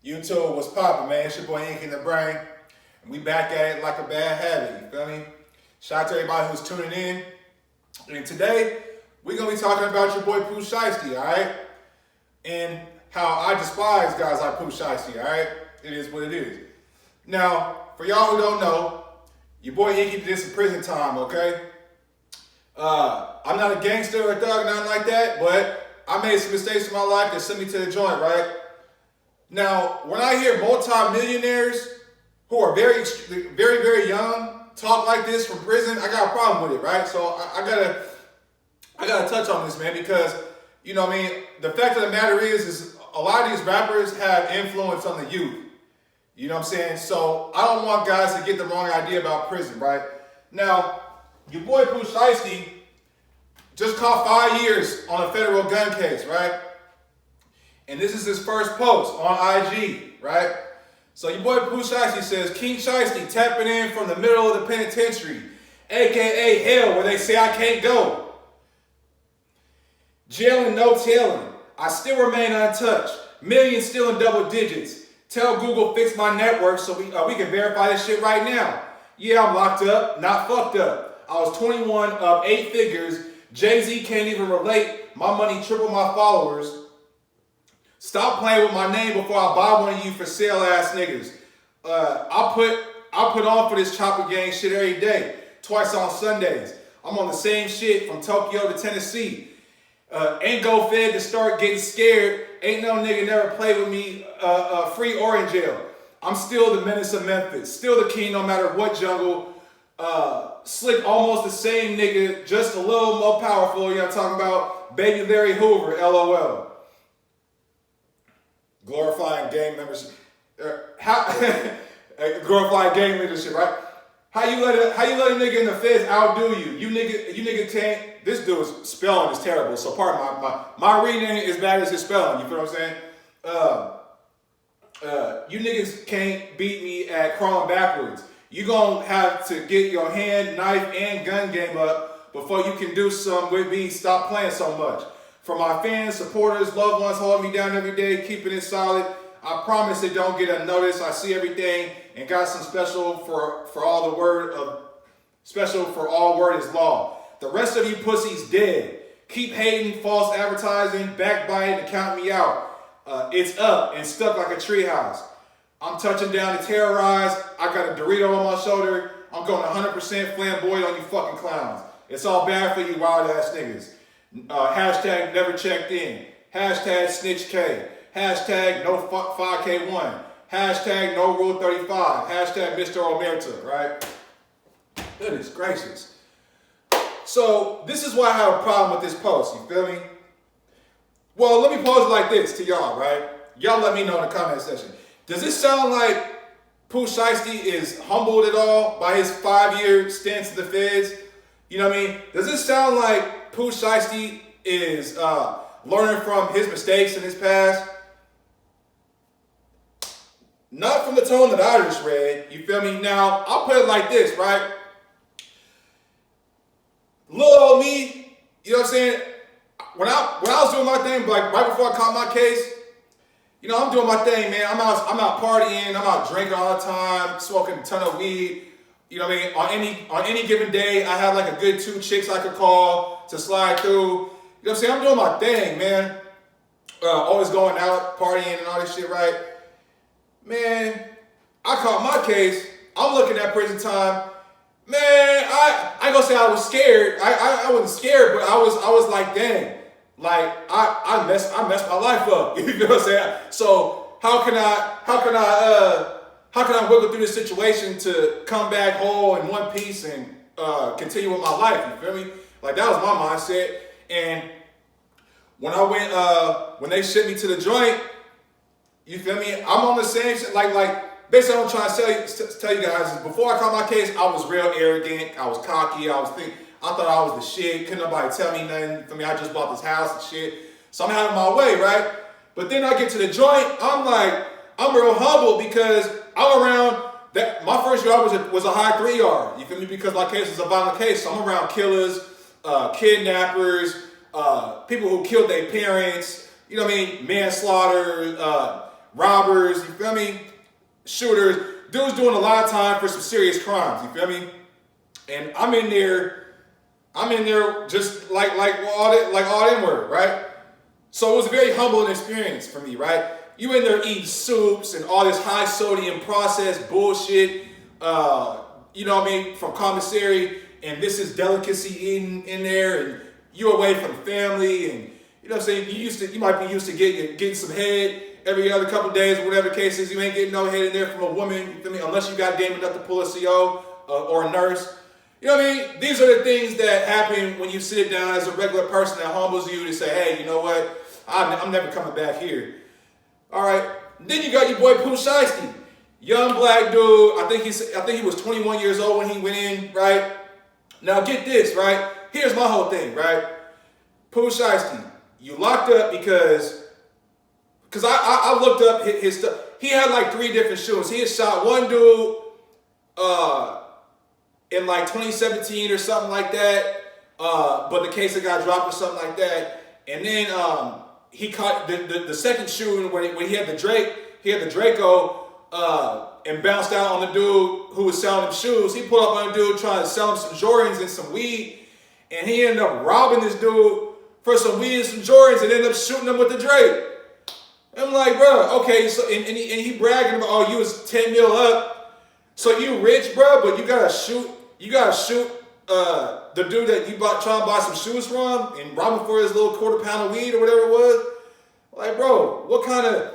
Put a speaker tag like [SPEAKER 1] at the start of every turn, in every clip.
[SPEAKER 1] YouTube, what's poppin', man? It's your boy Ink in the Brain. And we back at it like a bad habit, you feel me? Shout out to everybody who's tuning in. And today, we're gonna be talking about your boy Pooh Shiesty, alright? And how I despise guys like Pooh Shiesty, alright? It is what it is. Now, for y'all who don't know, your boy Inky did some prison time, okay? I'm not a gangster or a thug, nothing like that, but I made some mistakes in my life that sent me to the joint, right? Now, when I hear multi-millionaires who are very, very young talk like this from prison, I got a problem with it, right? So I gotta touch on this, man, because, you know what I mean, the fact of the matter is a lot of these rappers have influence on the youth. You know what I'm saying? So I don't want guys to get the wrong idea about prison, right? Now, your boy Pooh Shiesty just caught 5 years on a federal gun case, right? And this is his first post on IG, right? So your boy Pooh Shiesty says, King Shiesty tapping in from the middle of the penitentiary, AKA hell, where they say I can't go. Jail and no tailing. I still remain untouched. Millions still in double digits. Tell Google fix my network so we can verify this shit right now. Yeah, I'm locked up, not fucked up. I was 21 of 8 figures. Jay-Z can't even relate. My money triple my followers. Stop playing with my name before I buy one of you for sale ass niggas. I put on for this chopper gang shit every day, twice on Sundays. I'm on the same shit from Tokyo to Tennessee. Ain't go fed to start getting scared. Ain't no nigga never played with me free or in jail. I'm still the menace of Memphis, still the king no matter what jungle. Slick almost the same nigga, just a little more powerful. You know what I'm talking about? Baby Larry Hoover, LOL. Glorifying gang members, glorifying gang leadership, right? How you let a nigga in the feds outdo you? You nigga can't. This dude's spelling is terrible. So pardon my reading ain't as bad as his spelling. You feel what I'm saying? You niggas can't beat me at crawling backwards. You gonna have to get your hand, knife, and gun game up before you can do something with me. Stop playing so much. For my fans, supporters, loved ones holding me down every day, keeping it solid, I promise it don't get unnoticed. I see everything and got some special for all the word of special for all word is law. The rest of you pussies dead. Keep hating, false advertising, backbiting, and count me out. It's up and stuck like a treehouse. I'm touching down to terrorize. I got a Dorito on my shoulder. I'm going 100% flamboyant on you fucking clowns. It's all bad for you wild ass niggas. Hashtag never checked in. Hashtag snitch K. Hashtag no 5K1. Hashtag no rule 35. Hashtag Mr. Omerta, right? Goodness gracious. So this is why I have a problem with this post, you feel me? Well, let me pose it like this to y'all, right? Y'all let me know in the comment section. Does this sound like Pooh Shiesty is humbled at all by his 5-year stance in the feds? You know what I mean? Does this sound like Pooh Shiesty is learning from his mistakes in his past? Not from the tone that I just read, you feel me? Now, I'll put it like this, right? Little old me, you know what I'm saying? When I was doing my thing, like right before I caught my case, you know, I'm doing my thing, man. I'm out partying, I'm out drinking all the time, smoking a ton of weed. You know what I mean? On any given day, I have like a good 2 chicks I could call to slide through. You know what I'm saying? I'm doing my thing, man. Always going out, partying and all this shit, right? Man, I caught my case. I'm looking at prison time. Man, I ain't gonna say I was scared. I wasn't scared, but I was like, dang. Like I messed my life up. You know what I'm saying? So how can I wiggle through this situation to come back whole in one piece and continue with my life? You feel me? Like that was my mindset. And when I went, when they shipped me to the joint, you feel me? I'm on the same shit. Like basically, what I'm trying to tell you guys is before I caught my case, I was real arrogant. I was cocky. I thought I was the shit. Couldn't nobody tell me nothing. For me, I just bought this house and shit. So I'm having my way, right? But then I get to the joint, I'm real humble because I'm around that. My first yard was a high 3 yard. You feel me? Because my case is a violent case. So I'm around killers, kidnappers, people who killed their parents. You know what I mean? Manslaughter, robbers, you feel me? Shooters. Dude's doing a lot of time for some serious crimes, you feel me? And I'm in there just like all them were, right? So it was a very humbling experience for me, right? You in there eating soups and all this high sodium processed bullshit, you know what I mean, from commissary, and this is delicacy eating in there, and you're away from family, and you know what I'm saying, you might be used to getting some head every other couple of days, or whatever the case is. You ain't getting no head in there from a woman, you feel me, unless you got game enough to pull a CO or a nurse. You know what I mean? These are the things that happen when you sit down as a regular person that humbles you to say, hey, you know what? I'm never coming back here. All right. Then you got your boy Pooh Shiesty, young black dude. I think he was 21 years old when he went in, right? Now get this, right? Here's my whole thing, right? Pooh Shiesty, you locked up because I looked up his stuff. He had like 3 different shootings. He had shot one dude in like 2017 or something like that, but the case had got dropped or something like that. And then he caught the second shooting when he had the Draco and bounced out on the dude who was selling him shoes. He pulled up on a dude trying to sell him some Jordans and some weed, and he ended up robbing this dude for some weed and some Jordans and ended up shooting him with the Drake. I'm like, bro, okay, so and he bragging about, oh, you was 10 mil up, so you rich, bro, but you gotta shoot the dude that you trying to buy some shoes from and rob him for his little quarter pound of weed or whatever it was. Like, bro, what kind of,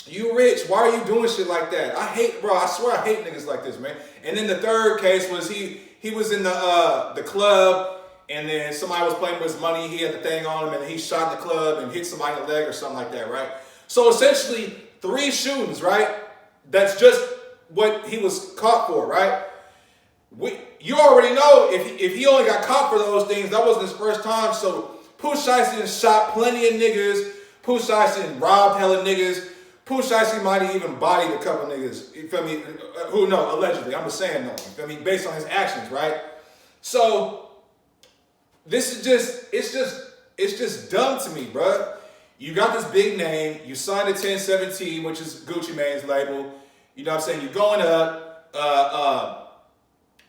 [SPEAKER 1] you rich, why are you doing shit like that? I swear I hate niggas like this, man. And then the third case was he was in the club, and then somebody was playing with his money, he had the thing on him, and he shot in the club and hit somebody in the leg or something like that, right? So essentially 3 shootings, right? That's just what he was caught for, right? You already know if he only got caught for those things, that wasn't his first time. So Pooh Shiesty shot plenty of niggas. Pooh Shiesty robbed hella niggas. Pooh Shiesty might have even bodied a couple niggas. You feel me? Who knows? Allegedly. I'm just saying no. You feel me? Based on his actions, right? So this is it's just dumb to me, bruh. You got this big name. You signed a 1017, which is Gucci Mane's label. You know what I'm saying? You're going up.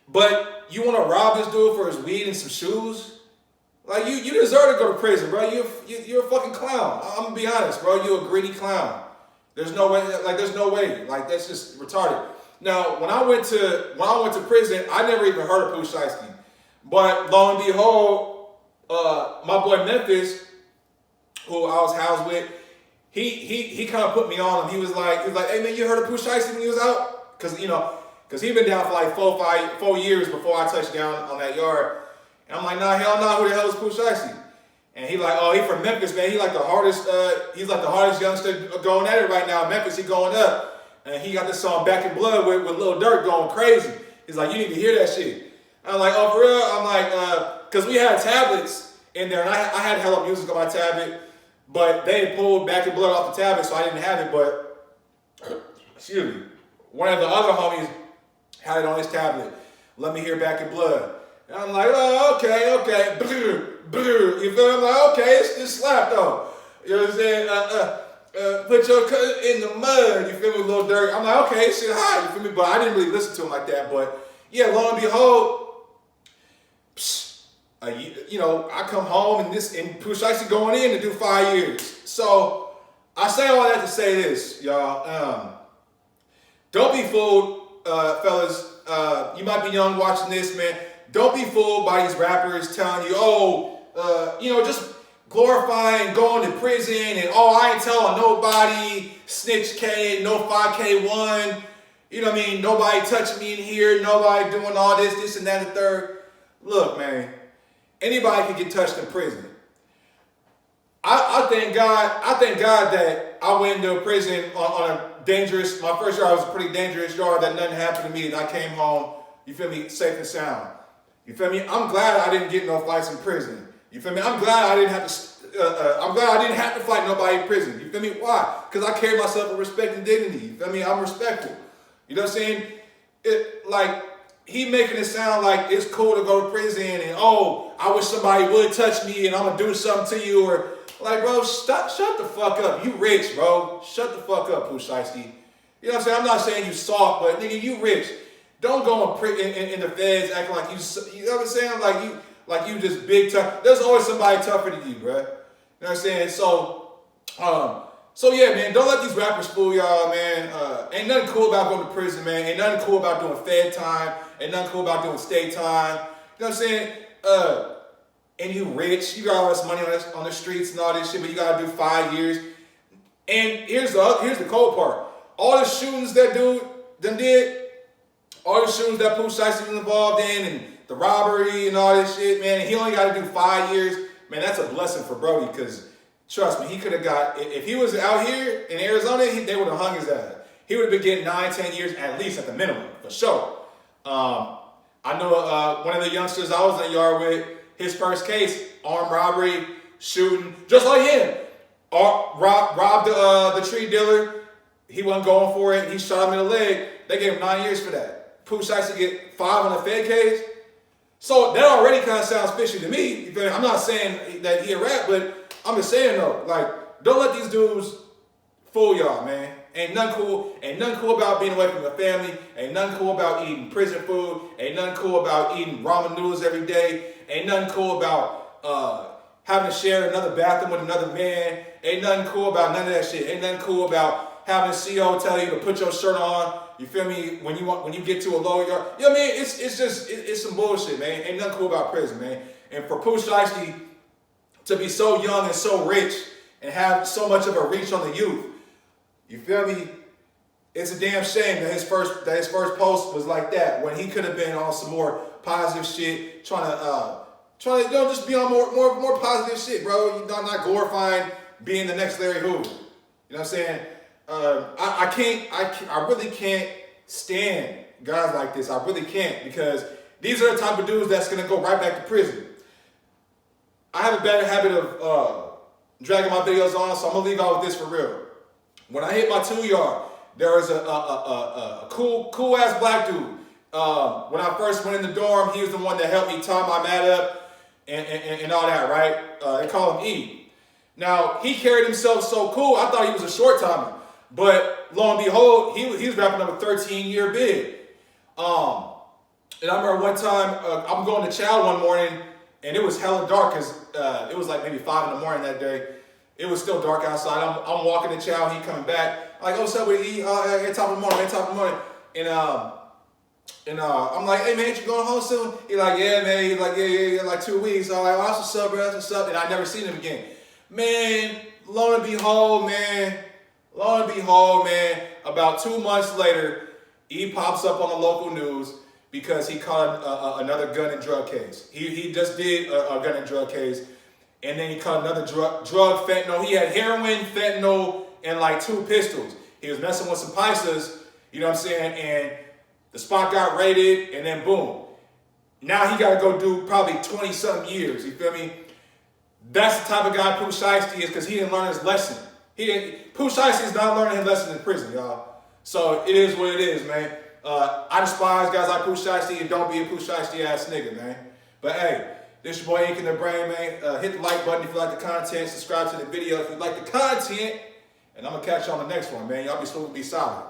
[SPEAKER 1] But you want to rob this dude for his weed and some shoes? Like, you deserve to go to prison, bro. You're a fucking clown. I'm gonna be honest, bro. You're a greedy clown. There's no way. Like, that's just retarded. Now, when I went to prison, I never even heard of Pooh Shiesty. But lo and behold, my boy Memphis, who I was housed with, he kind of put me on him. He was like, hey man, you heard of Pooh Shiesty when he was out? Because he'd been down for like 4 years before I touched down on that yard. And I'm like, nah, hell nah, who the hell is Pooh Shiesty? And he like, oh, he from Memphis, man. He's like the hardest youngster going at it right now. Memphis, he going up. And he got this song Back in Blood with Lil Durk going crazy. He's like, you need to hear that shit. I'm like, oh, for real? I'm like, because we had tablets in there, and I had hella music on my tablet, but they had pulled Back in Blood off the tablet, so I didn't have it, but, excuse me, one of the other homies had it on his tablet. Let me hear Back in Blood. And I'm like, oh, okay. You feel me? I'm like, okay, it's slap though. You know what I'm saying? Put your cut in the mud. You feel me? Lil Durk. I'm like, okay, shit hot. You feel me? But I didn't really listen to him like that. But yeah, lo and behold, I come home and Pooh Shiesty going in to do 5 years. So I say all that to say this, y'all. Don't be fooled, fellas. You might be young watching this, man. Don't be fooled by these rappers telling you, just glorifying going to prison and, I ain't telling nobody, snitch K, no 5K1, you know what I mean? Nobody touching me in here, nobody doing all this and that and the third. Look, man, anybody can get touched in prison. I thank God that I went into a prison on a dangerous, my first yard was a pretty dangerous yard that nothing happened to me and I came home, you feel me, safe and sound. You feel me? I'm glad I didn't get no fights in prison. You feel me? I'm glad I didn't have to fight nobody in prison. You feel me? Why? Because I carry myself with respect and dignity. You feel me? I'm respectful. You know what I'm saying? He making it sound like it's cool to go to prison and, I wish somebody would touch me and I'm going to do something to you, or Like, bro, shut the fuck up. You rich, bro. Shut the fuck up, Pooh Shiesty. You know what I'm saying? I'm not saying you soft, but nigga, you rich. Don't go in the feds acting like you know what I'm saying? Like you just big tough. There's always somebody tougher than you, bro. You know what I'm saying? So yeah, man, don't let these rappers fool y'all, man. Ain't nothing cool about going to prison, man. Ain't nothing cool about doing fed time. Ain't nothing cool about doing state time. You know what I'm saying? And you rich, you got all this money on the streets and all this shit, but you gotta do 5 years. And here's the cold part. All the shootings that dude done did, all the shootings that Pooh Shiesty was involved in, and the robbery and all this shit, man, and he only gotta do 5 years. Man, that's a blessing for Brody, because trust me, he could have got, if he was out here in Arizona, they would have hung his ass. He would have been getting 9, 10 years at least at the minimum, for sure. I know one of the youngsters I was in the yard with, his first case, armed robbery, shooting, just like him. Robbed the tree dealer. He wasn't going for it. He shot him in the leg. They gave him 9 years for that. Pooh Shiesty get 5 on the Fed case. So that already kind of sounds fishy to me. I'm not saying that he a rat, but I'm just saying though, like, don't let these dudes fool y'all, man. Ain't nothing cool about being away from your family. Ain't nothing cool about eating prison food. Ain't nothing cool about eating ramen noodles every day. Ain't nothing cool about having to share another bathroom with another man. Ain't nothing cool about none of that shit. Ain't nothing cool about having a CO tell you to put your shirt on. You feel me? When you get to a lower yard. You know what I mean? It's some bullshit, man. Ain't nothing cool about prison, man. And for Pooh Shiesty to be so young and so rich and have so much of a reach on the youth, you feel me? It's a damn shame that his first post was like that, when he could have been on some more positive shit, trying to just be on more positive shit, bro. You're not glorifying being the next Larry Hoover. You know what I'm saying? I really can't stand guys like this. I really can't, because these are the type of dudes that's gonna go right back to prison. I have a bad habit of dragging my videos on, so I'm gonna leave out with this for real. When I hit my 2 yard, there was a cool ass black dude. When I first went in the dorm, he was the one that helped me tie my mat up and all that, right? They call him E. Now, he carried himself so cool, I thought he was a short timer. But lo and behold, he was wrapping up a 13-year bid. And I remember one time, I'm going to chow one morning, and it was hella dark, because it was like maybe 5 in the morning that day. It was still dark outside. I'm walking to chow, he coming back. I'm like, oh, what's up with E? At top of the morning, And I'm like, hey man, you going home soon? He like, yeah man. He like, yeah, like 2 weeks. I'm like, oh, that's what's up, bro, that's what's up. And I never seen him again. Man, lo and behold, man, about 2 months later, he pops up on the local news because he caught another gun and drug case. He just did a gun and drug case, and then he caught another drug, fentanyl. He had heroin, fentanyl, and like 2 pistols. He was messing with some paisas, you know what I'm saying, and the spot got raided, and then boom. Now he got to go do probably 20-something years, you feel me? That's the type of guy Pooh Shiesty is, because he didn't learn his lesson. Pooh Shiesty is not learning his lesson in prison, y'all. So it is what it is, man. I despise guys like Pooh Shiesty, and don't be a Pooh Shiesty ass nigga, man. But hey, this your boy Ink in the Brain, man. Hit the like button if you like the content. Subscribe to the video if you like the content. And I'm going to catch you on the next one, man. Y'all be smooth, be solid.